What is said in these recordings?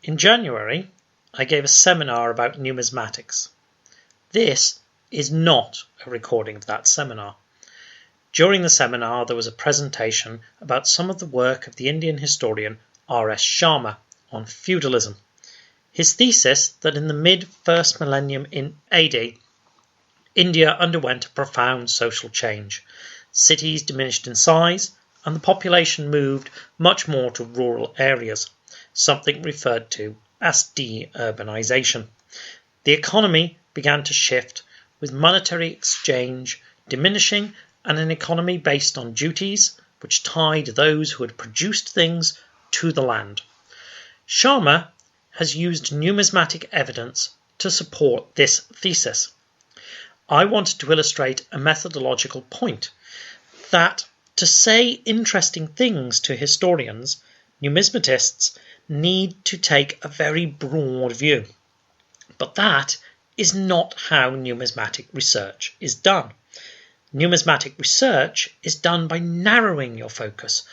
In January, I gave a seminar about numismatics. This is not a recording of that seminar. During the seminar, there was a presentation about some of the work of the Indian historian R S Sharma on feudalism. His thesis that in the mid-first millennium in AD, India underwent a profound social change. Cities diminished in size, and the population moved much more to rural areas, something referred to as de-urbanization. The economy began to shift, with monetary exchange diminishing and an economy based on duties which tied those who had produced things to the land. Sharma has used numismatic evidence to support this thesis. I wanted to illustrate a methodological point that to say interesting things to historians, numismatists need to take a very broad view. But that is not how numismatic research is done. Numismatic research is done by narrowing your focus,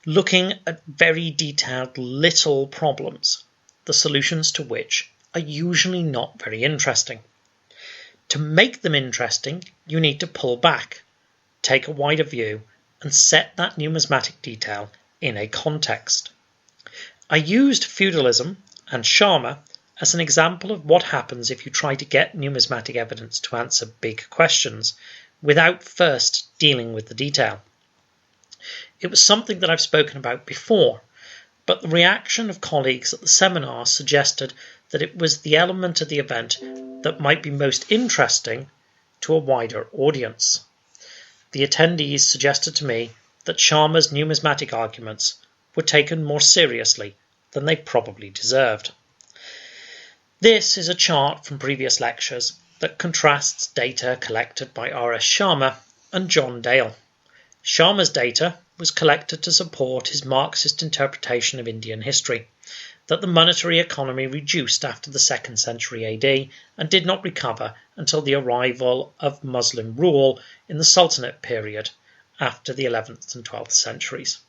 looking at very detailed little problems, the solutions to which are usually not very interesting. To make them interesting, you need to pull back, take a wider view, and set that numismatic detail in a context. I used feudalism and Sharma as an example of what happens if you try to get numismatic evidence to answer big questions without first dealing with the detail. It was something that I've spoken about before, but the reaction of colleagues at the seminar suggested that it was the element of the event that might be most interesting to a wider audience. The attendees suggested to me that Sharma's numismatic arguments were taken more seriously than they probably deserved. This is a chart from previous lectures that contrasts data collected by R S Sharma and John Dale. Sharma's data was collected to support his Marxist interpretation of Indian history, that the monetary economy reduced after the 2nd century AD and did not recover until the arrival of Muslim rule in the Sultanate period after the 11th and 12th centuries.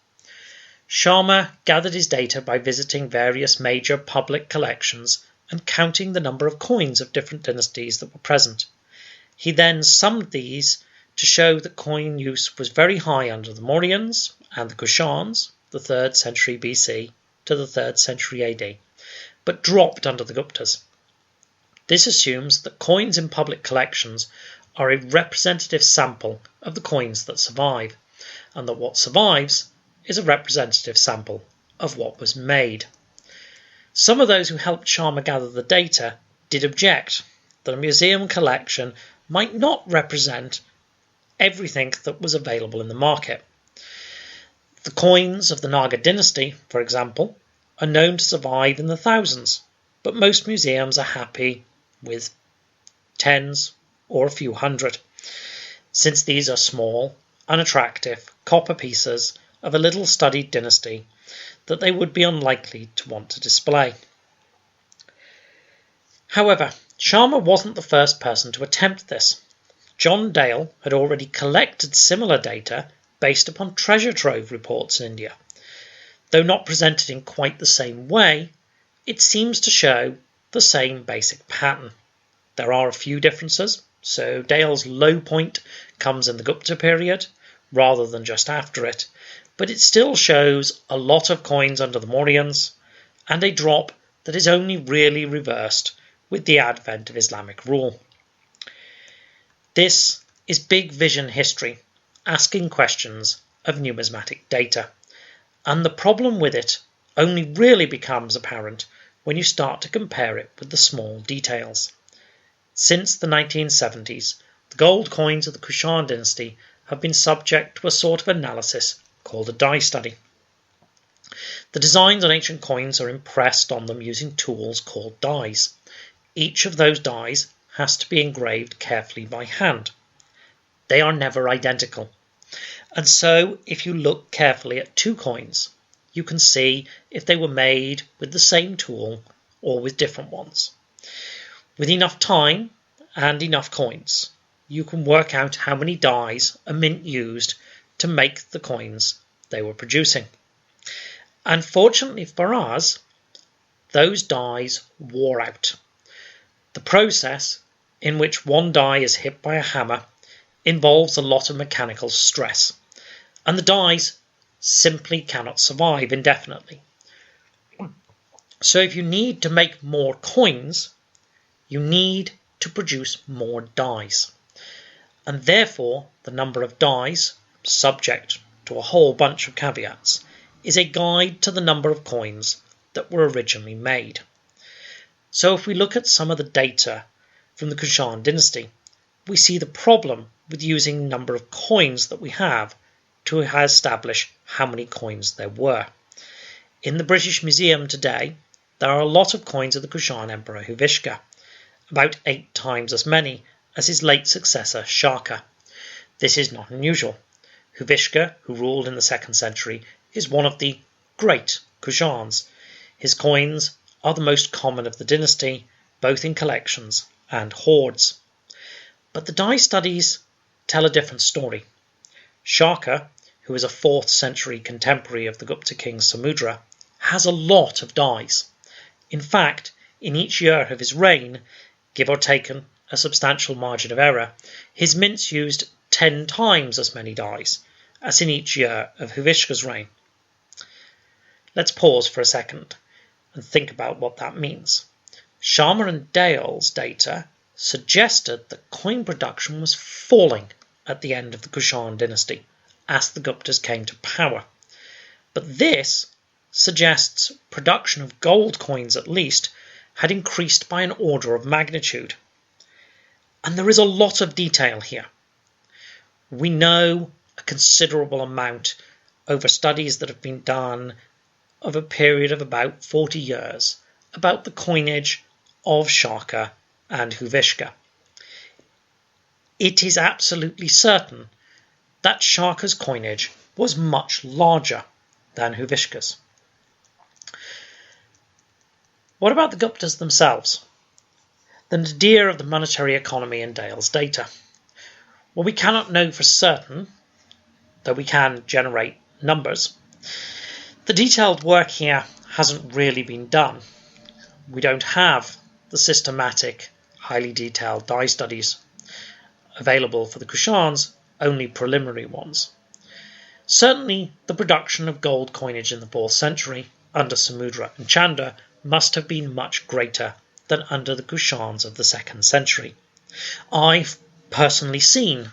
Sharma gathered his data by visiting various major public collections and counting the number of coins of different dynasties that were present. He then summed these to show that coin use was very high under the Mauryans and the Kushans, the 3rd century BC to the 3rd century AD, but dropped under the Guptas. This assumes that coins in public collections are a representative sample of the coins that survive, and that what survives is a representative sample of what was made. Some of those who helped Sharma gather the data did object that a museum collection might not represent everything that was available in the market. The coins of the Naga dynasty, for example, are known to survive in the thousands, but most museums are happy with tens or a few hundred, since these are small, unattractive copper pieces of a little studied dynasty that they would be unlikely to want to display. However, Sharma wasn't the first person to attempt this. John Dale had already collected similar data based upon treasure trove reports in India. Though not presented in quite the same way, it seems to show the same basic pattern. There are a few differences, so Dale's low point comes in the Gupta period rather than just after it, but it still shows a lot of coins under the Mauryans and a drop that is only really reversed with the advent of Islamic rule. This is big vision history, asking questions of numismatic data, and the problem with it only really becomes apparent when you start to compare it with the small details. Since the 1970s, the gold coins of the Kushan dynasty have been subject to a sort of analysis called a dye study. The designs on ancient coins are impressed on them using tools called dyes. Each of those dyes has to be engraved carefully by hand. They are never identical. And so, if you look carefully at two coins, you can see if they were made with the same tool or with different ones. With enough time and enough coins, you can work out how many dyes a mint used to make the coins they were producing. Unfortunately for us, those dies wore out. The process in which one die is hit by a hammer involves a lot of mechanical stress, and the dies simply cannot survive indefinitely. So if you need to make more coins, you need to produce more dies, and therefore the number of dies, subject to a whole bunch of caveats, is a guide to the number of coins that were originally made. So if we look at some of the data from the Kushan dynasty, we see the problem with using the number of coins that we have to establish how many coins there were. In the British Museum today, there are a lot of coins of the Kushan Emperor Huvishka, about 8 times as many as his late successor Sharka. This is not unusual. Huvishka, who ruled in the 2nd century, is one of the great Kushans. His coins are the most common of the dynasty, both in collections and hoards. But the die studies tell a different story. Sharka, who is a 4th century contemporary of the Gupta king Samudra, has a lot of dies. In fact, in each year of his reign, give or take a substantial margin of error, his mints used 10 times as many dies as in each year of Huvishka's reign. Let's pause for a second and think about what that means. Sharma and Dale's data suggested that coin production was falling at the end of the Kushan dynasty as the Guptas came to power. But this suggests production of gold coins at least had increased by an order of magnitude. And there is a lot of detail here. We know a considerable amount over studies that have been done of a period of about 40 years about the coinage of Sharka and Huvishka. It is absolutely certain that Sharka's coinage was much larger than Huvishka's. What about the Guptas themselves? The nadir of the monetary economy in Dale's data. Well, we cannot know for certain, though we can generate numbers. The detailed work here hasn't really been done. We don't have the systematic, highly detailed die studies available for the Kushans, only preliminary ones. Certainly, the production of gold coinage in the 4th century under Samudra and Chanda must have been much greater than under the Kushans of the 2nd century. I've personally seen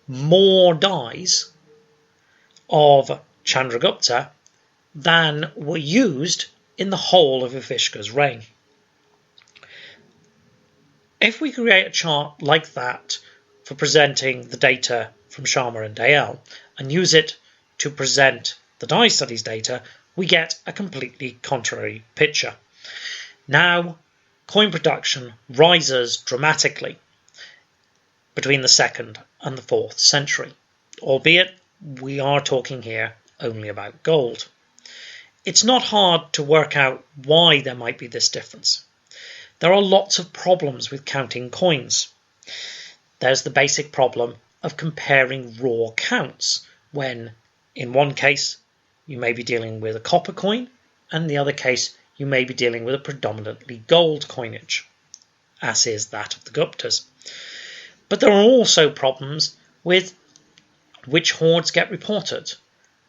more dies of Chandragupta than were used in the whole of Huvishka's reign. If we create a chart like that for presenting the data from Sharma and Dale and use it to present the die studies data, we get a completely contrary picture. Now, coin production rises dramatically between the 2nd and the 4th century, albeit we are talking here only about gold. It's not hard to work out why there might be this difference. There are lots of problems with counting coins. There's the basic problem of comparing raw counts, when in one case you may be dealing with a copper coin, and in the other case you may be dealing with a predominantly gold coinage, as is that of the Guptas. But there are also problems with which hoards get reported,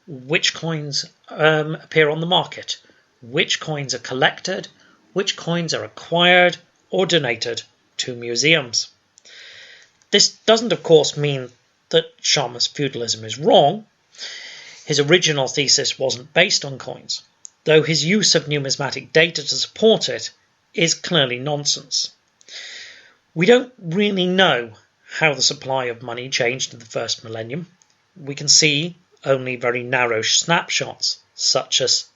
which coins appear on the market, which coins are collected, which coins are acquired or donated to museums. This doesn't, of course, mean that Sharma's feudalism is wrong. His original thesis wasn't based on coins, though his use of numismatic data to support it is clearly nonsense. We don't really know how the supply of money changed in the 1st millennium. We can see only very narrow snapshots, such as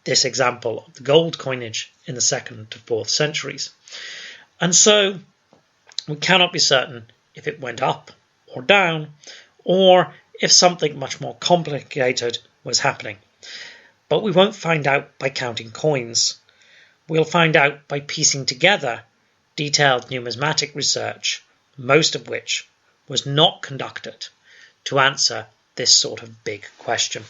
this example of the gold coinage in the 2nd to 4th centuries. And so we cannot be certain if it went up or down, or if something much more complicated was happening. But we won't find out by counting coins. We'll find out by piecing together detailed numismatic research, most of which was not conducted to answer this sort of big question.